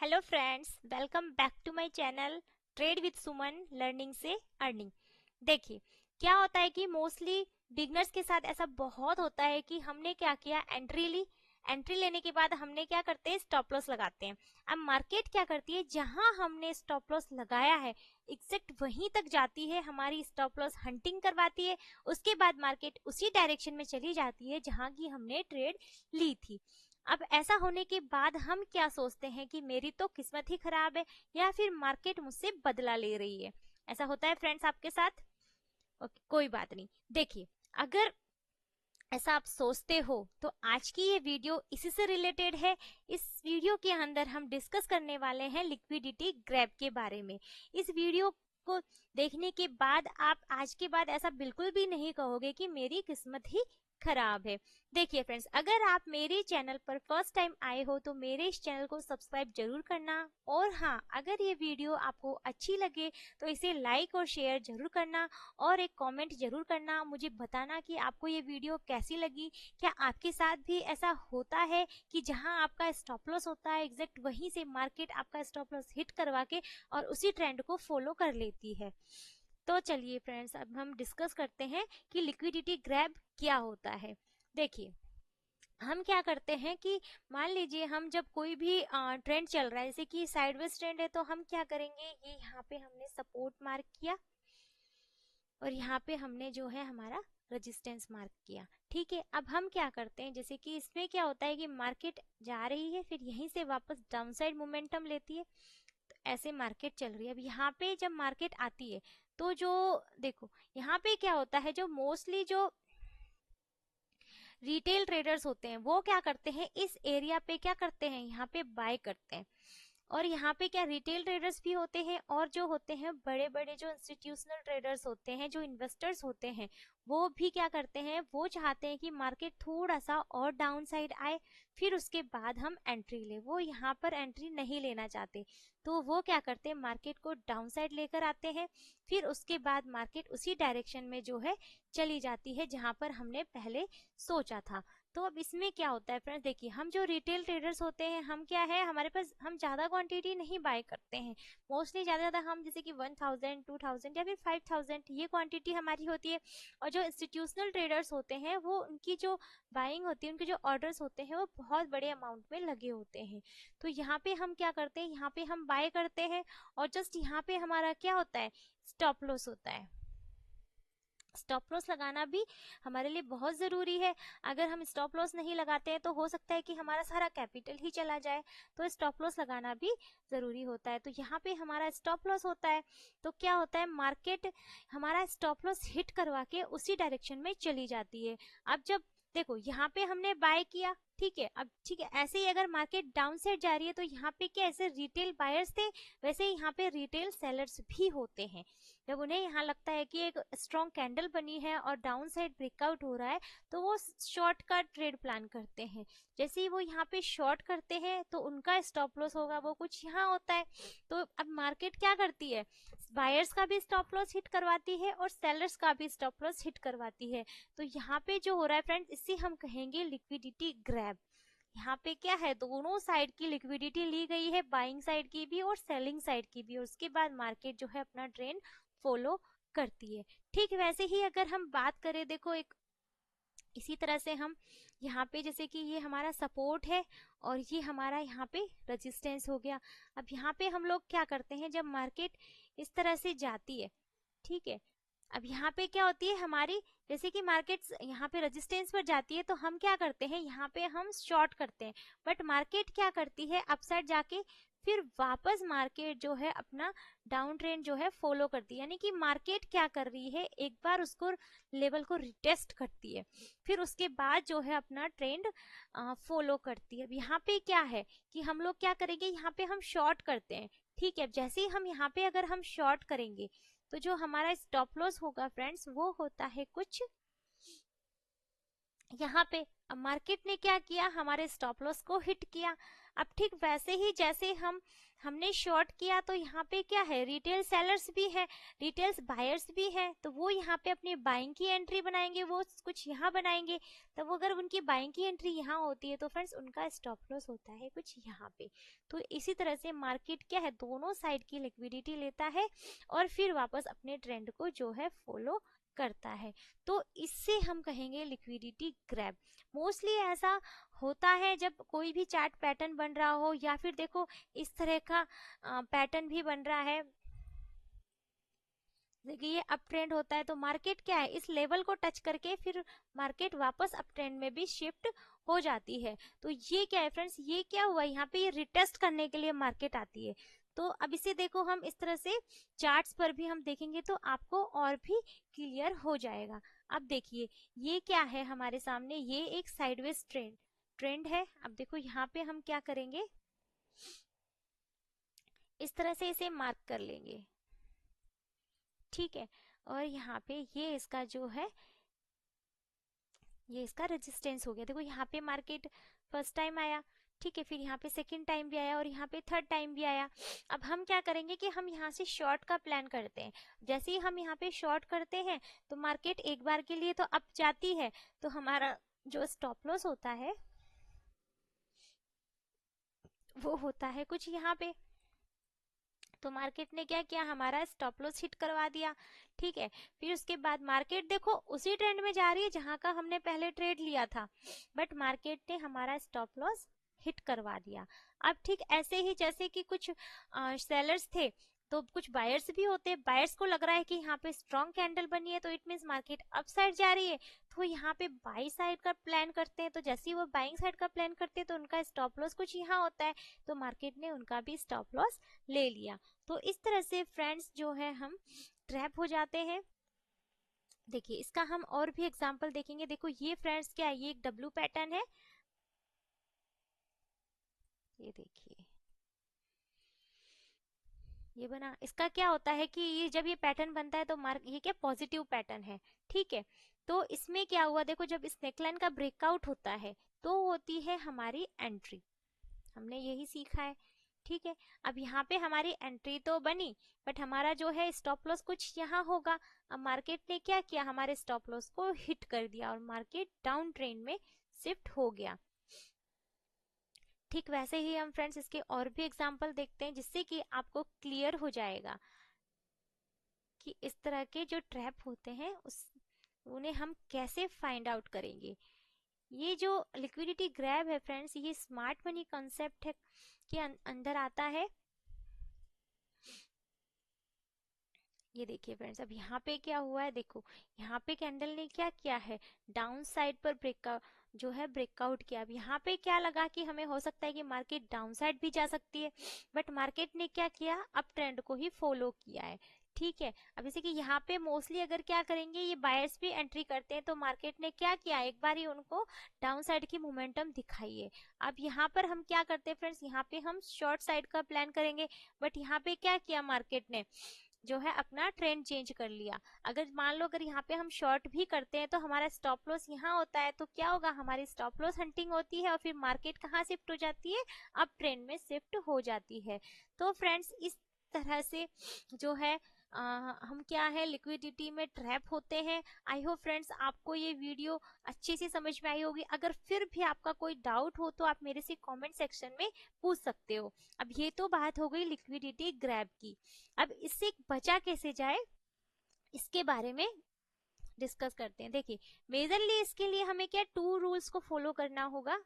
Hello friends, welcome back to my channel trade with Suman learning से earning. देखिए, क्या होता है कि मोस्टली बिगनर्स के साथ ऐसा बहुत होता है कि हमने क्या किया, एंट्री लेने के बाद हमने क्या करते हैं, स्टॉप लॉस लगाते हैं। अब मार्केट क्या करती है, जहां हमने स्टॉप लॉस लगाया है एग्जैक्ट वहीं तक जाती है, हमारी स्टॉप लॉस हंटिंग करवाती है। उसके बाद मार्केट उसी डायरेक्शन में चली जाती है जहां की हमने ट्रेड ली थी। अब ऐसा होने के बाद हम क्या सोचते हैं कि मेरी तो किस्मत ही खराब है या फिर मार्केट मुझसे बदला ले रही है। ऐसा होता है फ्रेंड्स आपके साथ? ओके, कोई बात नहीं। देखिए, अगर ऐसा आप सोचते हो तो आज की ये वीडियो इसी से रिलेटेड है। इस वीडियो के अंदर हम डिस्कस करने वाले हैं लिक्विडिटी ग्रैब के बारे में। इस वीडियो को देखने के बाद आप आज के बाद ऐसा बिल्कुल भी नहीं कहोगे कि मेरी किस्मत ही खराब है। देखिए फ्रेंड्स, अगर आप मेरे चैनल पर फर्स्ट टाइम आए हो तो मेरे इस चैनल को सब्सक्राइब जरूर करना। और हाँ, अगर ये वीडियो आपको अच्छी लगे तो इसे लाइक और शेयर जरूर करना और एक कमेंट जरूर करना, मुझे बताना कि आपको ये वीडियो कैसी लगी। क्या आपके साथ भी ऐसा होता है कि जहां आपका स्टॉप लॉस होता है एग्जैक्ट वहीं से मार्केट आपका स्टॉप लॉस हिट करवा के और उसी ट्रेंड को फॉलो कर लेती है? तो चलिए फ्रेंड्स, अब हम डिस्कस करते हैं कि लिक्विडिटी ग्रैब क्या होता है। देखिए, हम क्या करते हैं कि मान लीजिए हम जब कोई भी ट्रेंड चल रहा है, जैसे कि साइडवेज ट्रेंड है, तो हम क्या करेंगे, ये यहाँ पे हमने सपोर्ट मार्क किया और यहाँ पे हमने जो है हमारा रेजिस्टेंस मार्क किया। ठीक है, अब हम क्या करते हैं, जैसे कि इसमें क्या होता है कि मार्केट जा रही है, फिर यहीं से वापस डाउनसाइड मोमेंटम लेती है, तो ऐसे मार्केट चल रही है। अब यहाँ पे जब मार्केट आती है तो जो देखो, यहाँ पे क्या होता है, जो मोस्टली जो रिटेल ट्रेडर्स होते हैं वो क्या करते हैं, इस एरिया पे क्या करते हैं, यहाँ पे बाय करते हैं। और यहाँ पे क्या रिटेल ट्रेडर्स भी होते हैं और जो होते हैं बड़े बड़े जो इंस्टीट्यूशनल ट्रेडर्स होते हैं, जो इन्वेस्टर्स होते हैं, वो भी क्या करते हैं, वो चाहते हैं कि मार्केट थोड़ा सा और डाउन साइड आए, फिर उसके बाद हम एंट्री ले। वो यहाँ पर एंट्री नहीं लेना चाहते, तो वो क्या करते हैं, मार्केट को डाउन साइड लेकर आते हैं, फिर उसके बाद मार्केट उसी डायरेक्शन में जो है चली जाती है जहां पर हमने पहले सोचा था। तो अब इसमें क्या होता है फ्रेंड्स, देखिए, हम जो रिटेल ट्रेडर्स होते हैं, हम क्या है, हमारे पास हम ज़्यादा क्वांटिटी नहीं बाय करते हैं। मोस्टली ज़्यादा हम जैसे कि 1000 2000 या फिर 5000 ये क्वांटिटी हमारी होती है। और जो इंस्टीट्यूशनल ट्रेडर्स होते हैं, वो उनकी जो बाइंग होती है, उनके जो ऑर्डर्स होते हैं, वो बहुत बड़े अमाउंट में लगे होते हैं। तो यहाँ पे हम क्या करते हैं, यहाँ पे हम बाय करते हैं और जस्ट यहाँ पे हमारा क्या होता है, स्टॉप लॉस होता है। स्टॉप लॉस लगाना भी हमारे लिए बहुत ज़रूरी है। अगर हम स्टॉप लॉस नहीं लगाते हैं तो हो सकता है कि हमारा सारा कैपिटल ही चला जाए, तो स्टॉप लॉस लगाना भी ज़रूरी होता है। तो यहाँ पे हमारा स्टॉप लॉस होता है, तो क्या होता है, मार्केट हमारा स्टॉप लॉस हिट करवा के उसी डायरेक्शन में चली जाती है। अब जब देखो, यहाँ पे हमने बाय किया, ठीक है, अब ठीक है, ऐसे ही अगर मार्केट डाउन साइड जा रही है तो यहाँ पे क्या ऐसे रिटेल बायर्स थे, वैसे ही यहाँ पे रिटेल सेलर्स भी होते हैं। जब उन्हें यहाँ लगता है कि एक स्ट्रॉन्ग कैंडल बनी है और डाउन साइड ब्रेकआउट हो रहा है, तो वो शॉर्ट का ट्रेड प्लान करते हैं। जैसे ही वो यहाँ पे शॉर्ट करते हैं तो उनका स्टॉप लॉस होगा वो कुछ यहाँ होता है। तो अब मार्केट क्या करती है, बायर्स का भी स्टॉप लॉस हिट करवाती है और सेलर्स का भी स्टॉप लॉस हिट करवाती है। तो यहाँ पे जो हो रहा है फ्रेंड्स, इसे हम कहेंगे लिक्विडिटी ग्रैब। यहाँ पे क्या है, दोनों साइड की लिक्विडिटी ली गई है, बाइंग साइड की भी और सेलिंग साइड की भी, और उसके बाद मार्केट जो है अपना ट्रेंड फॉलो करती है। ठीक वैसे ही अगर हम बात करें, देखो, एक इसी तरह से हम यहाँ पे जैसे कि ये हमारा सपोर्ट है और ये हमारा यहाँ पे रेजिस्टेंस हो गया। अब यहाँ पे हम लोग क्या करते हैं, जब मार्केट इस तरह से जाती है, ठीक है, अब यहाँ पे क्या होती है हमारी, जैसे कि मार्केट यहाँ पे रेजिस्टेंस पर जाती है तो हम क्या करते हैं, यहाँ पे हम शॉर्ट करते हैं। बट मार्केट क्या करती है, अपसाइड जाके फिर वापस मार्केट जो है अपना डाउन ट्रेंड जो है फॉलो करती है। यानी कि मार्केट क्या कर रही है, एक बार उसको लेवल को रिटेस्ट करती है, फिर उसके बाद जो है अपना ट्रेंड फॉलो करती है। अब यहाँ पे क्या है कि हम लोग क्या करेंगे, यहाँ पे हम शॉर्ट करते हैं। ठीक है, जैसे ही हम यहाँ पे अगर हम शॉर्ट करेंगे तो जो हमारा स्टॉप लॉस होगा फ्रेंड्स, वो होता है कुछ यहाँ पे अब मार्केट ने क्या किया, हमारे स्टॉप लॉस को हिट किया। अब ठीक वैसे ही जैसे हमने शॉर्ट किया, तो यहाँ पे क्या है, रिटेल सेलर्स भी है, रिटेल बायर्स भी है, तो वो यहाँ पे अपनी बाइंग की एंट्री बनाएंगे, वो कुछ यहाँ बनाएंगे। तब अगर उनकी बाइंग की एंट्री यहाँ होती है तो फ्रेंड्स उनका स्टॉप लॉस होता है कुछ यहाँ पे। तो इसी तरह से मार्केट क्या है, दोनों साइड की लिक्विडिटी लेता है और फिर वापस अपने ट्रेंड को जो है फॉलो करता है। तो इससे हम कहेंगे लिक्विडिटी ग्रैब। मोस्टली ऐसा होता है जब कोई भी चार्ट पैटर्न बन रहा हो, या फिर देखो इस तरह का पैटर्न भी बन रहा है, देखिए ये अप ट्रेंड होता है, तो मार्केट क्या है, इस लेवल को टच करके फिर मार्केट वापस अप ट्रेंड में भी शिफ्ट हो जाती है। तो ये क्या है फ्रेंड्स, ये क्या हुआ, यहाँ पे ये रिटेस्ट करने के लिए मार्केट आती है। तो अब इसे देखो हम इस तरह से चार्ट्स पर भी हम देखेंगे तो आपको और भी क्लियर हो जाएगा। अब देखिए ये क्या है हमारे सामने, ये एक साइडवेज ट्रेंड है। अब देखो यहाँ पे हम क्या करेंगे, इस तरह से इसे मार्क कर लेंगे, ठीक है। और यहाँ पे ये इसका जो है, ये इसका रेजिस्टेंस हो गया। देखो यहाँ पे मार्केट फर्स्ट टाइम आया, ठीक है, फिर यहाँ पे सेकंड टाइम भी आया और यहाँ पे थर्ड टाइम भी आया। अब हम क्या करेंगे कि हम यहाँ से शॉर्ट का प्लान करते हैं। जैसे ही हम यहाँ पे शॉर्ट करते हैं तो मार्केट एक बार के लिए तो अप जाती है, तो हमारा जो स्टॉप लॉस होता है वो होता है कुछ यहाँ पे। तो मार्केट ने क्या किया, हमारा स्टॉप लॉस हिट करवा दिया, ठीक है। फिर उसके बाद मार्केट देखो उसी ट्रेंड में जा रही है जहां का हमने पहले ट्रेड लिया था, बट मार्केट ने हमारा स्टॉप लॉस हिट करवा दिया। अब ठीक ऐसे ही जैसे कि कुछ सेलर्स थे, तो कुछ बायर्स भी होते हैं, बायर्स को लग रहा है कि यहाँ पे स्ट्रॉन्ग कैंडल बनी है तो it means market up side जा रही है, तो यहाँ पे बाई साइड का प्लान करते हैं। तो जैसे ही वो बाइंग साइड का प्लान करते हैं तो उनका स्टॉप लॉस कुछ यहाँ होता है, तो मार्केट ने उनका भी स्टॉप लॉस ले लिया। तो इस तरह से फ्रेंड्स जो है हम ट्रैप हो जाते हैं। देखिए इसका हम और भी एग्जांपल देखेंगे। देखो ये फ्रेंड्स क्या है, ये एक डब्ल्यू पैटर्न है, ये देखिए ये बना। इसका क्या होता है कि ये जब ये पैटर्न बनता है तो ये क्या पॉजिटिव पैटर्न है, ठीक है। तो इसमें क्या हुआ, देखो जब इस नेकलाइन का ब्रेकआउट होता है तो होती है हमारी एंट्री, हमने यही सीखा है, ठीक है। अब यहाँ पे हमारी एंट्री तो बनी, बट हमारा जो है स्टॉप लॉस कुछ यहाँ होगा। अब मार्केट ने क्या किया, हमारे स्टॉप लॉस को हिट कर दिया और मार्केट डाउन ट्रेंड में शिफ्ट हो गया। ठीक वैसे ही हम फ्रेंड्स इसके और भी एग्जांपल देखते हैं जिससे कि आपको क्लियर हो जाएगा कि इस तरह के जो ट्रैप होते हैं उन्हें हम कैसे फाइंड आउट करेंगे। ये जो लिक्विडिटी ग्रैब है फ्रेंड्स, ये स्मार्ट मनी कॉन्सेप्ट है के अंदर आता है। ये देखिए फ्रेंड्स, अब यहाँ पे क्या हुआ है, देखो यहाँ पे कैंडल ने क्या किया है, डाउन साइड पर ब्रेकआउट किया। अब यहाँ पे क्या लगा कि हमें हो सकता है कि मार्केट डाउन साइड भी जा सकती है, बट मार्केट ने क्या किया, अप ट्रेंड को ही फॉलो किया है, ठीक है। अब जैसे कि यहाँ पे मोस्टली अगर क्या करेंगे, ये बायर्स भी एंट्री करते हैं, तो मार्केट ने क्या किया, एक बार ही उनको डाउन साइड की मोमेंटम दिखाई है। अब यहाँ पर हम क्या करते हैं फ्रेंड्स, यहाँ पे हम शॉर्ट साइड का प्लान करेंगे, बट यहाँ पे क्या किया मार्केट ने, जो है अपना ट्रेंड चेंज कर लिया। अगर मान लो अगर यहाँ पे हम शॉर्ट भी करते हैं तो हमारा स्टॉप लॉस यहाँ होता है, तो क्या होगा, हमारी स्टॉप लॉस हंटिंग होती है और फिर मार्केट कहाँ शिफ्ट हो जाती है, अप ट्रेंड में शिफ्ट हो जाती है। तो फ्रेंड्स इस तरह से जो है हम क्या है लिक्विडिटी में ट्रैप होते हैं। आई होप फ्रेंड्स आपको ये वीडियो अच्छे से समझ में आई होगी। अगर फिर भी आपका कोई डाउट हो तो आप मेरे से कमेंट सेक्शन में पूछ सकते हो। अब ये तो बात हो गई लिक्विडिटी ग्रैब की। अब इससे बचा कैसे जाए इसके बारे में डिस्कस करते हैं। देखिए मेजरली इसके लिए हमें क्या 2 रूल्स को फॉलो करना होगा।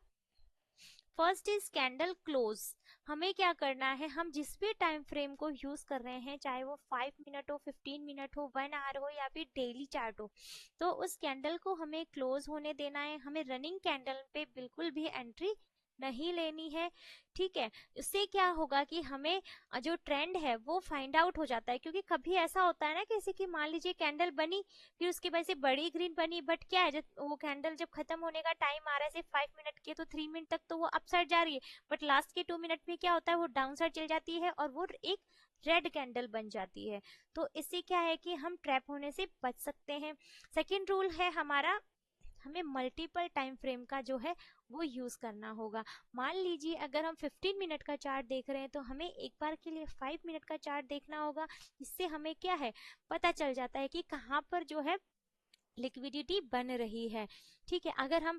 First is candle close. हमें क्या करना है, हम जिस भी टाइम फ्रेम को यूज कर रहे हैं, चाहे वो 5 मिनट हो, 15 मिनट हो, 1 आवर हो या फिर डेली चार्ट हो, तो उस कैंडल को हमें क्लोज होने देना है। हमें रनिंग कैंडल पे बिल्कुल भी एंट्री नहीं लेनी है, ठीक है। इससे क्या होगा कि हमें जो ट्रेंड है वो फाइंड आउट हो जाता है, क्योंकि कभी ऐसा होता है ना जैसे कि मान लीजिए कैंडल बनी, फिर उसके बाद से बड़ी ग्रीन बनी, बट क्या है जब वो कैंडल जब खत्म होने का टाइम आ रहा है सिर्फ 5 मिनट के, तो 3 मिनट तक तो वो अप साइड जा रही है, बट लास्ट के 2 मिनट में क्या होता है वो डाउन साइड चल जाती है और वो एक रेड कैंडल बन जाती है। तो इससे क्या है कि हम ट्रैप होने से बच सकते हैं। सेकेंड रूल है हमारा, हमें मल्टीपल टाइम फ्रेम का जो है वो यूज़ करना होगा। मान लीजिए अगर हम 15 मिनट का चार्ट देख रहे हैं तो हमें एक बार के लिए 5 मिनट का चार्ट देखना होगा। इससे हमें क्या है पता चल जाता है कि कहाँ पर जो है लिक्विडिटी बन रही है। ठीक है, अगर हम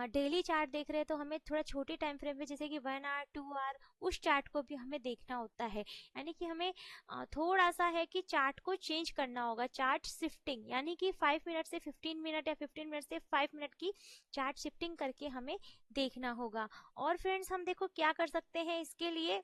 डेली चार्ट देख रहे हैं तो हमें थोड़ा छोटे टाइम फ्रेम में जैसे कि 1 आवर 2 आवर उस चार्ट को भी हमें देखना होता है। यानी कि हमें थोड़ा सा है कि चार्ट को चेंज करना होगा, चार्ट शिफ्टिंग, यानी कि 5 मिनट से 15 मिनट या 15 मिनट से 5 मिनट की चार्ट शिफ्टिंग करके हमें देखना होगा। और फ्रेंड्स हम देखो क्या कर सकते हैं इसके लिए,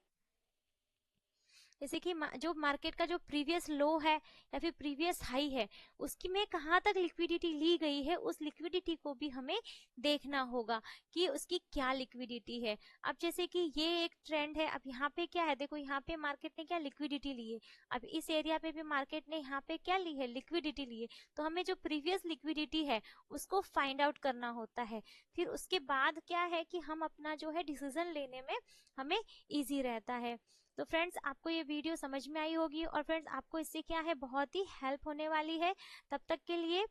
जैसे कि जो मार्केट का जो प्रीवियस लो है या फिर प्रीवियस हाई है उसकी में कहाँ तक लिक्विडिटी ली गई है, उस लिक्विडिटी को भी हमें देखना होगा कि उसकी क्या लिक्विडिटी है। अब जैसे कि ये एक ट्रेंड है, अब यहाँ पे क्या है, देखो यहाँ पे मार्केट ने क्या लिक्विडिटी ली है, अब इस एरिया पे भी मार्केट ने यहाँ पे क्या ली है, लिक्विडिटी ली है। तो हमें जो प्रीवियस लिक्विडिटी है उसको फाइंड आउट करना होता है। फिर उसके बाद क्या है कि हम अपना जो है डिसीजन लेने में हमें ईजी रहता है। तो फ्रेंड्स आपको ये वीडियो समझ में आई होगी और फ्रेंड्स आपको इससे क्या है बहुत ही हेल्प होने वाली है। तब तक के लिए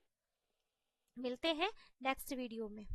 मिलते हैं नेक्स्ट वीडियो में।